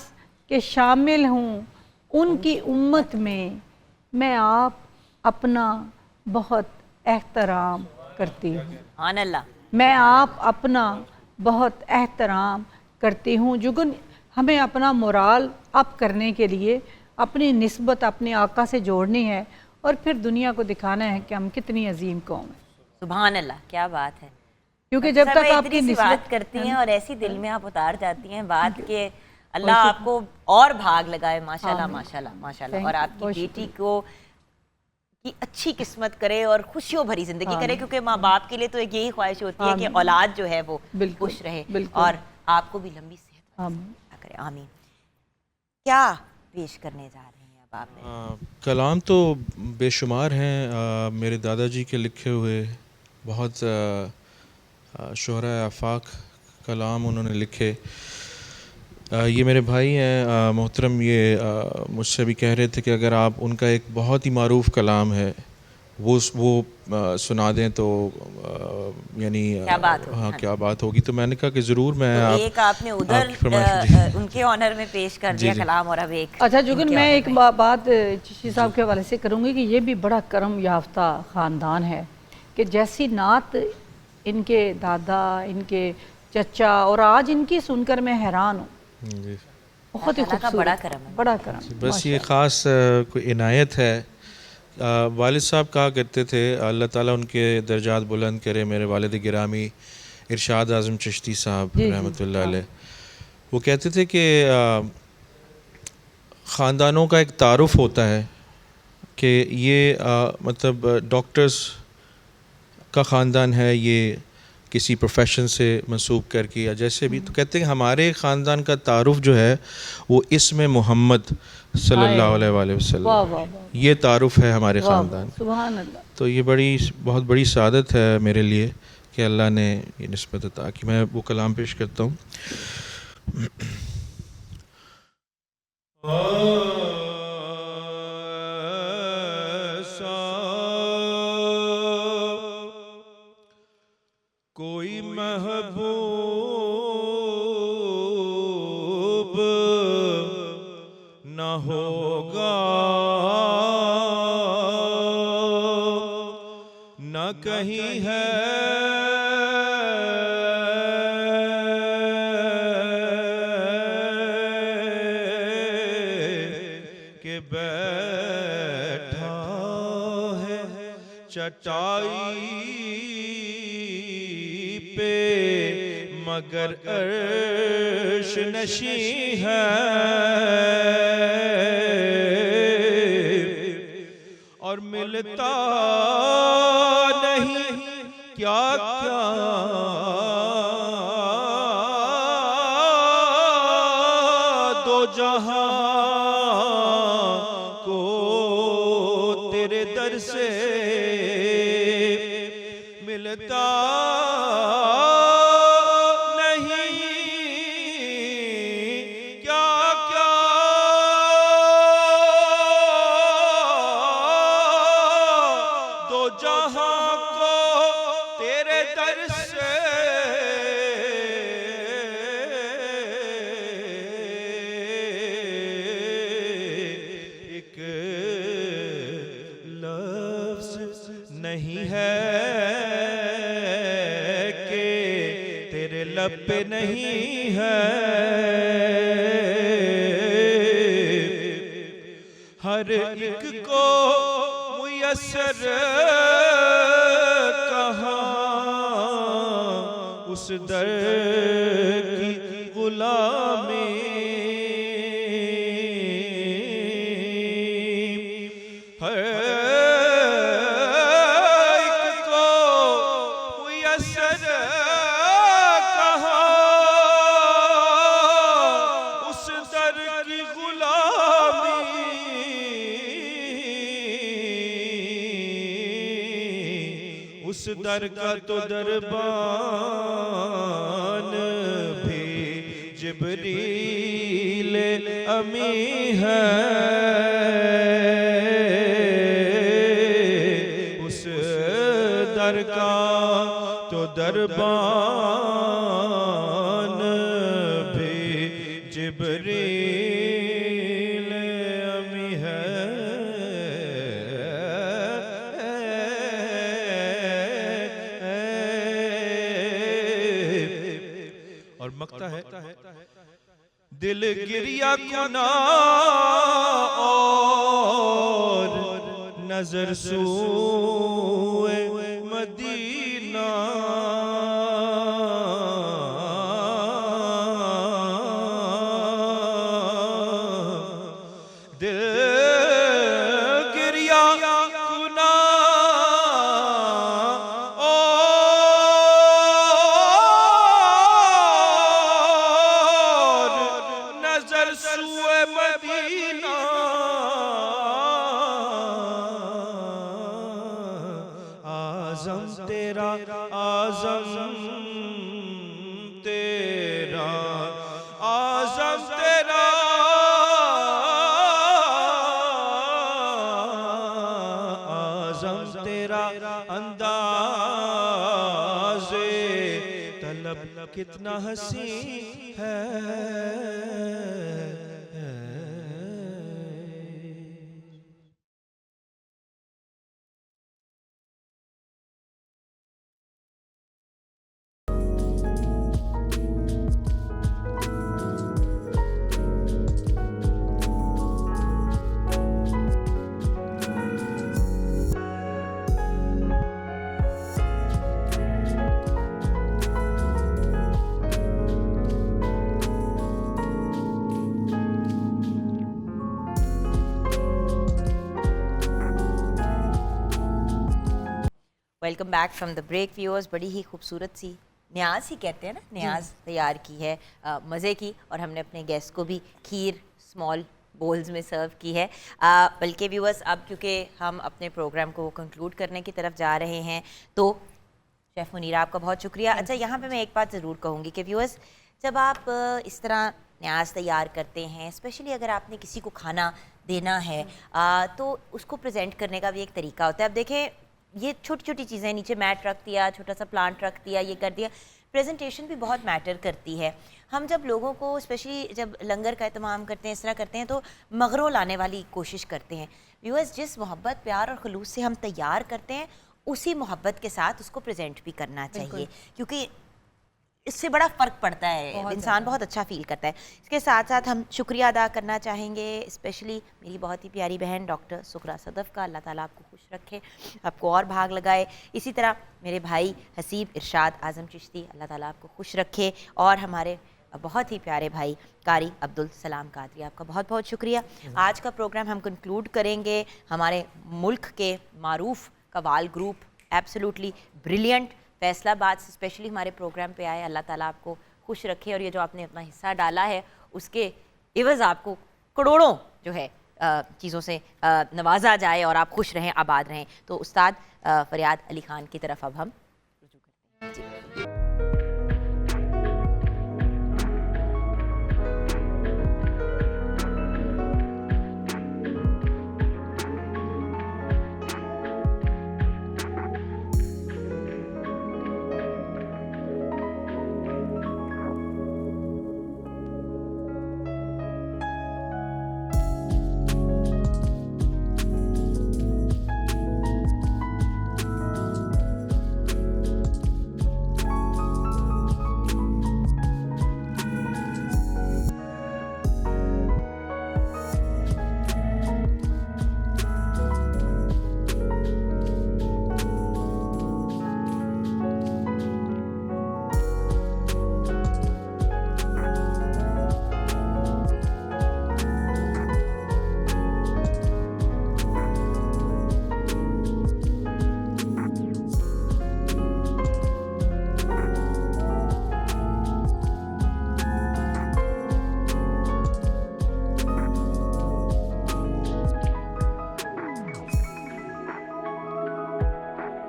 कि शामिल हूँ उनकी उम्मत में। मैं आप अपना बहुत एहतराम करती हूँ। सुभान अल्लाह। मैं आप अपना बहुत एहतराम करती हूँ। जुगन, हमें अपना मोराल अप करने के लिए अपनी निस्बत अपने आका से जोड़नी है और फिर दुनिया को दिखाना है कि हम कितनी अजीम कौम है। सुभान अल्लाह, क्या बात है। क्योंकि जब तक आपकी इतनी सी निस्बत बात करती हैं और ऐसी दिल में आप उतार जाती हैं बात के अल्लाह आपको और भाग लगाए। माशाल्लाह माशाल्लाह माशाल्लाह। और आपकी बेटी को की अच्छी किस्मत करे और खुशियों भरी जिंदगी करे, क्योंकि माँ बाप के लिए तो एक यही ख्वाहिश होती है कि औलाद जो है वो खुश रहे और आपको भी लंबी सेहत करे। आमीन। क्या पेश करने जा रहे हैं अब आप? कलाम तो बेशुमार हैं। मेरे दादाजी के लिखे हुए बहुत शुहरा आफाक कलाम उन्होंने लिखे। ये मेरे भाई हैं मोहतरम, ये मुझसे भी कह रहे थे कि अगर आप उनका एक बहुत ही मारूफ कलाम है वो सुना दें तो यानी क्या बात होगी। हाँ, क्या बात होगी। तो मैंने कहा कि ज़रूर मैं तो आप एक आपने उधर आपकी फरमाइश उनके ऑनर में पेश कर दिया कलाम और अब एक अच्छा जुगन, मैं एक honor में। बात चिश्ती साहब के हवाले से करूँगी कि ये भी बड़ा करम याफ्ता ख़ानदान है कि जैसी नात इनके दादा, इनके चचा और आज इनकी सुनकर मैं हैरान हूँ। जी। बहुत ही अल्लाह का खूबसूरत, बड़ा करम है। बड़ा करम। बस ये ख़ास कोई इनायत है। वालिद साहब कहा करते थे, अल्लाह ताला उनके दर्जात बुलंद करे, मेरे वालिद गिरामी इरशाद आज़म चिश्ती साहब रहमतुल्लाह अलैह, वो कहते थे कि ख़ानदानों का एक तारुफ होता है कि ये मतलब डॉक्टर्स का ख़ानदान है, ये किसी प्रोफेशन से मंसूब करके या जैसे भी। तो कहते हैं हमारे ख़ानदान का तारुफ जो है वो इसमें मोहम्मद सल्लल्लाहु अलैहि वसल्लम, ये तारुफ है हमारे ख़ानदान। सुभान अल्लाह। तो ये बहुत बड़ी सादत है मेरे लिए कि अल्लाह ने ये निस्बत अता की। मैं वो कलाम पेश करता हूँ। कोई महबूब न होगा न कहीं है कि बैठा है चटाई पे मगर अर्श नशी है। और मिलता नहीं क्या क्या दो जहां को तेरे दर से मिलता नहीं है कि तेरे लब पे नहीं है। हर एक को मुयस्सर कहाँ उस दर की गुलामी दर की गुलामी उस दर का तो दरबान भी जिब्रील अमी है, उस दर का तो दरबान भी जिब्रील अमी है। और मकता है दिल गिरिया कुना और नजर सूए मदीना, दिल गिरिया कुना और नजर सूए मदीना, आज़म तेरा आज़म तेरा आज़म तेरा आज़म तेरा अंदाज़े तलब कितना हसी है। Welcome back from the break viewers. बड़ी ही खूबसूरत सी न्याज ही कहते हैं ना, न्याज तैयार की है मज़े की, और हमने अपने गेस्ट को भी खीर स्मॉल बोल्स में सर्व की है। बल्कि व्यूअर्स अब क्योंकि हम अपने प्रोग्राम को कंक्लूड करने की तरफ जा रहे हैं, तो शेफ़ मुनीरा आपका बहुत शुक्रिया। अच्छा, यहाँ पे मैं एक बात ज़रूर कहूँगी कि व्यूअर्स जब आप इस तरह न्याज तैयार करते हैं, स्पेशली अगर आपने किसी को खाना देना है तो उसको प्रेजेंट करने का भी एक तरीका होता है। अब देखें, ये छोटी छोटी चीज़ें, नीचे मैट रख दिया, छोटा सा प्लांट रख दिया, ये कर दिया, प्रेजेंटेशन भी बहुत मैटर करती है। हम जब लोगों को स्पेशली जब लंगर का एहतमाम करते हैं, इस तरह करते हैं, तो मगरों लाने वाली कोशिश करते हैं। व्यूअर्स, जिस मोहब्बत प्यार और खलूस से हम तैयार करते हैं, उसी मोहब्बत के साथ उसको प्रेजेंट भी करना चाहिए, क्योंकि इससे बड़ा फ़र्क पड़ता है, इंसान बहुत अच्छा फील करता है। इसके साथ साथ हम शुक्रिया अदा करना चाहेंगे स्पेशली मेरी बहुत ही प्यारी बहन डॉक्टर सुकरा सदफ़ का। अल्लाह ताला आपको खुश रखे, आपको और भाग लगाए। इसी तरह मेरे भाई हसीब इरशाद आज़म चिश्ती, अल्लाह ताला आपको खुश रखे। और हमारे बहुत ही प्यारे भाई कारी अब्दुल सलाम कादरी, आपका बहुत बहुत शुक्रिया। आज का प्रोग्राम हम कंक्लूड करेंगे हमारे मुल्क के मारूफ कवाल ग्रुप, एब्सोल्युटली ब्रिलियंट, फैसलाबाद से स्पेशली हमारे प्रोग्राम पे आए। अल्लाह ताला आपको खुश रखे, और ये जो आपने अपना हिस्सा डाला है उसके इवज़ आपको करोड़ों जो है चीज़ों से नवाजा जाए, और आप खुश रहें, आबाद रहें। तो उस्ताद फ़रियाद अली ख़ान की तरफ अब हम रुजू करते हैं। जी।